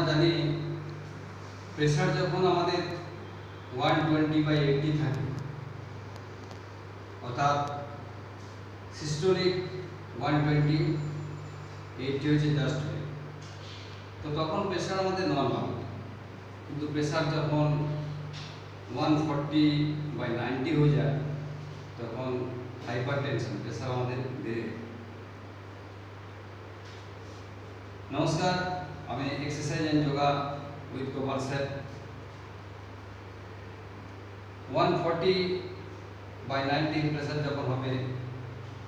জানি প্রেসার যখন আমাদের 120/80 থাকে, অর্থাৎ সিস্টোলিক 120, 80 হচ্ছে জাস্ট, তো তখন প্রেসার আমাদের নর্মাল। কিন্তু প্রেসার যখন 140/90 হয়ে যায় তখন হাইপার টেনশন, প্রেসার আমাদের বেড়ে। নমস্কার, আমি exercise and yoga with Gopal sir. 140/90 pressure যখন হবে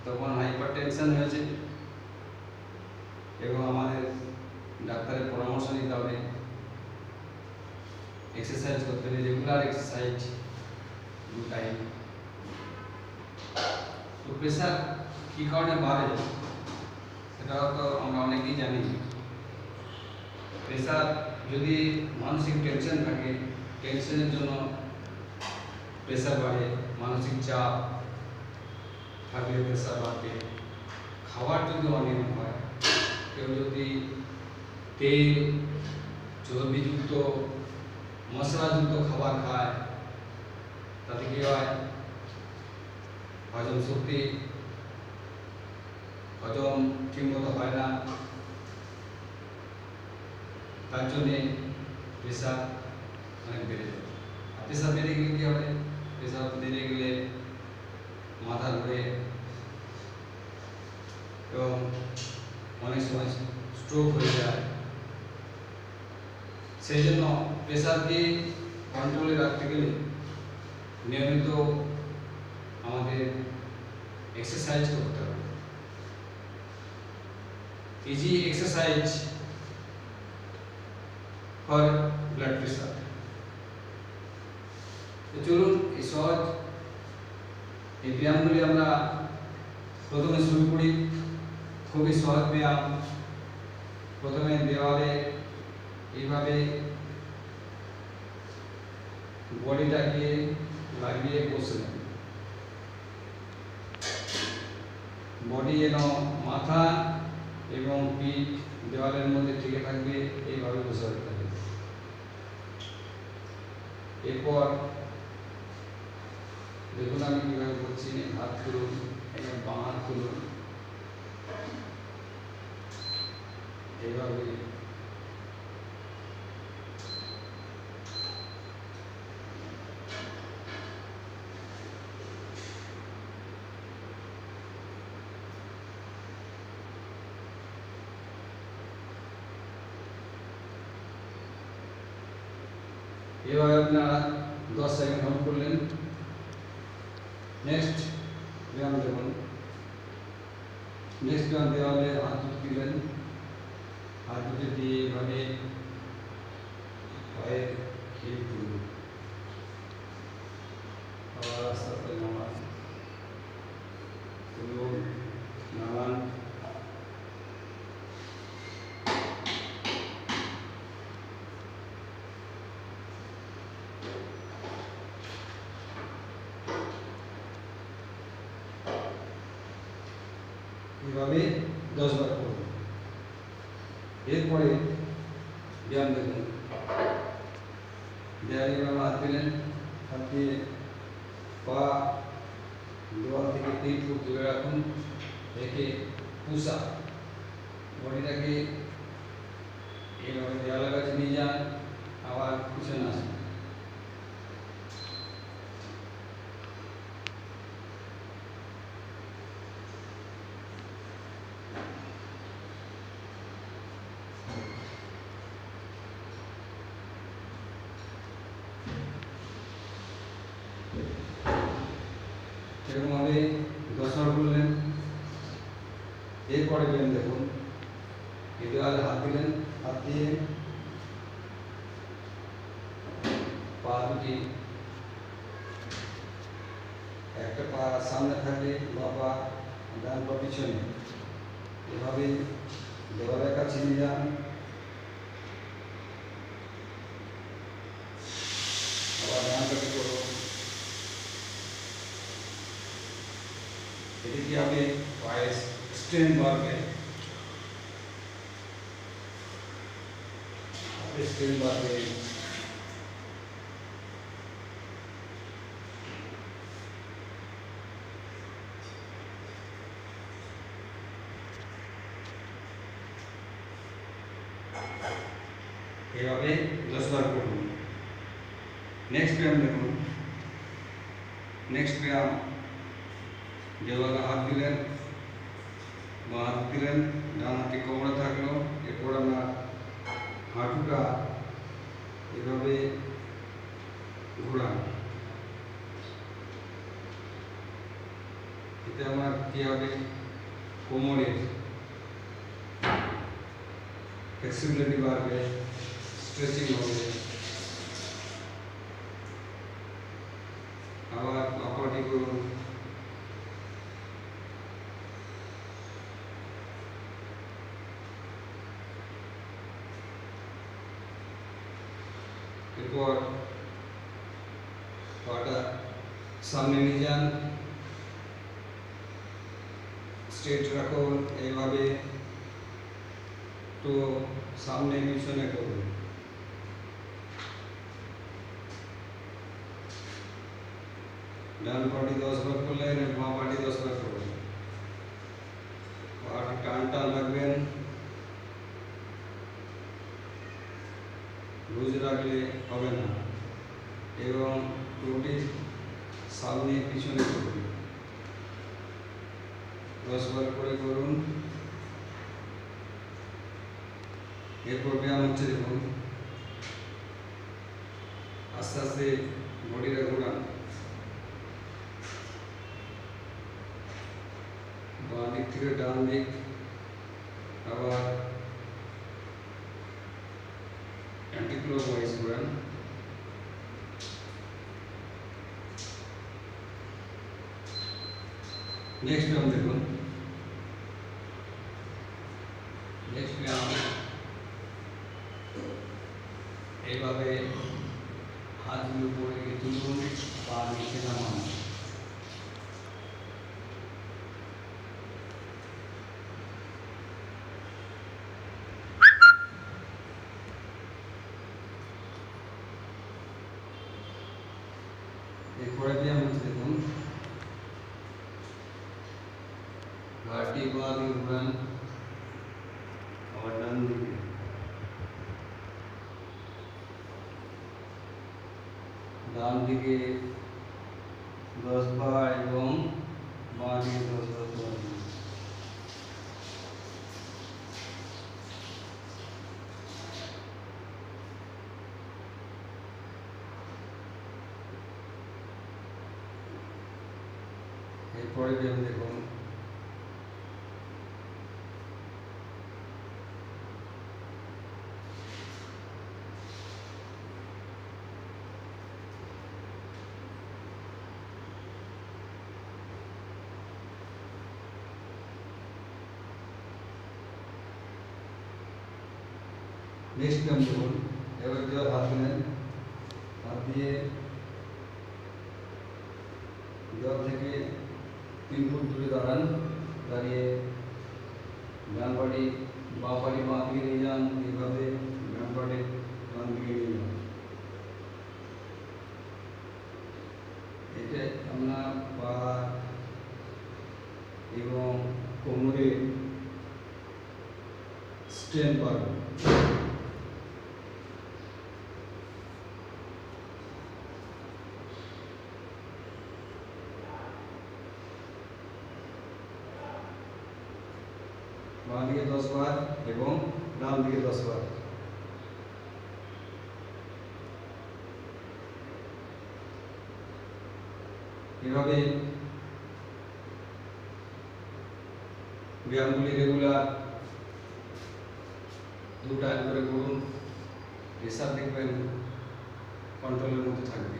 তখন হাইপার টেনশন হয়েছে এবং আমাদের ডাক্তারের পরামর্শ নিতে হবে, এক্সারসাইজ করতে হবে, রেগুলার এক্সারসাইজ 2 টাইম। তো প্রেসার কী কারণে বাড়ে সেটা তো আমরা অনেকেই জানি। প্রেসার যদি মানসিক টেনশন থাকে, টেনশনের জন্য প্রেসার বাড়ে। মানসিক চাপ থাকলে প্রেসার বাড়বে। খাবার যদি অনিয়ম হয়, কেউ যদি তেল, চর্বিযুক্ত, মশলাযুক্ত খাবার খায়, তাতে কী হয়? হজম শক্তি হজম ঠিকমতো হয় না, তার জন্যে প্রেসার অনেক বেড়ে যায়। আর প্রেসার বেড়ে গেলে কী হবে? প্রেসার বেড়ে গেলে মাথা ঘুরে এবং অনেক সময় স্ট্রোক হয়ে যায়। সেই জন্য প্রেসারকে কন্ট্রোলে রাখতে গেলে নিয়মিত আমাদের এক্সারসাইজ করতে হবে। Easy exercise for blood pressure. তো চলুন এই সহজ এই ব্যায়ামগুলি আমরা প্রথমে শুরু করি। খুবই সহজ ব্যায়াম। প্রথমে দেওয়ালে এইভাবে বডিটাকে লাগিয়ে বসে, বডি যেন মাথা এবং পিঠ দেওয়ালের মধ্যে টিকে থাকবে, এইভাবে বসে থাকতে হবে। এরপর দেখুন আমি কীভাবে করছি। হাত তুলুন, এখানে বাঁ হাত তুলুন, এইভাবে এভাবে আপনারা 10 সেকেন্ড হোল্ড করলেন। নেক্সট ব্যায়াম দেখুন। নেক্সট ব্যায়াম দেওয়ালে হাত দুটো দিলেন, হাত দুটো দিয়ে এভাবে পায়ে হিপ তুলুন, আবার আস্তে আস্তে নামান, তুলুন, নামান। এভাবে 10 বার করুন। এরপরে ব্যায়াম দেখুন। দেয়ালে হাত দিলেন, হাত দিয়ে পা দেওয়াল থেকে 3 ফুট দূরে রাখুন, রেখে পুশ আপ। বডিটাকে এইভাবে দেওয়ালের কাছে নিয়ে যান, আবার পিছনে আসুন। এরকমভাবে 10 বার করলেন। এরপরে ব্যায়াম দেখুন। এই দেওয়ালে হাত দিলেন, হাত দিয়ে পা দুটি, একটা পা সামনে থাকলে বা পা ডান পা পিছনে, এভাবে দেওয়ালের কাছে নিয়ে যান, আবার ডান পাশে করুন। এতে কি হবে? পায়ের স্ট্রেংথ বাড়বে। স্ট্রেন বাড়বে। এভাবে 10 বার করুন। নেক্সট ব্যায়াম দেখুন। নেক্সট ব্যায়াম যেভাবে হাত দিলেন বা হাত দিলেন, ডান হাতে কোমরে থাকলো, এরপর আমরা হাঁটুটা এভাবে ঘোরান। এতে আমার কি হবে, কোমরের ফ্লেক্সিবিলিটি বাড়বে, স্ট্রেচিং হবে। আবার অপরটি করুন। এরপর পাটা সামনে নিয়ে যান, স্ট্রেট রাখুন এইভাবে, তো সামনে পিছনে করুন। ডান পাটি 10 বার করলেন, বাঁ পাটি 10 বার করবেন। পাটা টান টান রাখবেন, লুজ রাখলে হবে না, এবং টোটি সামনে পিছনে করুন। 10 বার করে করুন। এরপর ব্যায়াম হচ্ছে দেখুন, আস্তে আস্তে বডিটা ঘোরান। বাঁ দিক থেকে ডান দিক, আবার অ্যান্টি ক্লকওয়াইজ ঘোরান। নেক্সট ব্যায়াম দেখুন। নেক্সট ব্যায়াম এইভাবে হাতগুলো উপরে তুলুন, পা নিচে নামান। এরপরে ব্যায়াম হচ্ছে দেখুন, ঘাড়টি বাঁ দিকে ঘুরান, আবার ডান দিকে। ডান দিকে 10 বার এবং বাঁ দিকে 10 বার করুন। এরপরে ব্যায়াম দেখুন, নেক্সট ব্যায়াম দেখুন। এবার কেউ হাত দিলেন, হাত দিয়ে দেওয়াল থেকে 3 ফুট দূরে দাঁড়ান। দাঁড়িয়ে ডান পাটি বাঁ পাটি বাঁ দিকে নিয়ে যান, এইভাবে ডান পাটি ডান দিকে নিয়ে যান। এটা আমরা পা এবং কোমরে স্ট্রেন পাবো। বাঁ দিকে 10 বার এবং ডান দিকে 10 বার। এভাবে ব্যায়ামগুলি রেগুলার 2 টাইম করে করুন। রেসার দেখবেন কন্ট্রোলের মধ্যে থাকবে।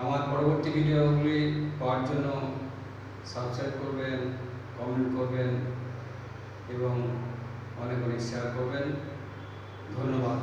আমার পরবর্তী ভিডিওগুলি পাওয়ার জন্য সাবস্ক্রাইব করবেন, কমেন্ট করবেন এবং অনেক অনেক শেয়ার করবেন। ধন্যবাদ।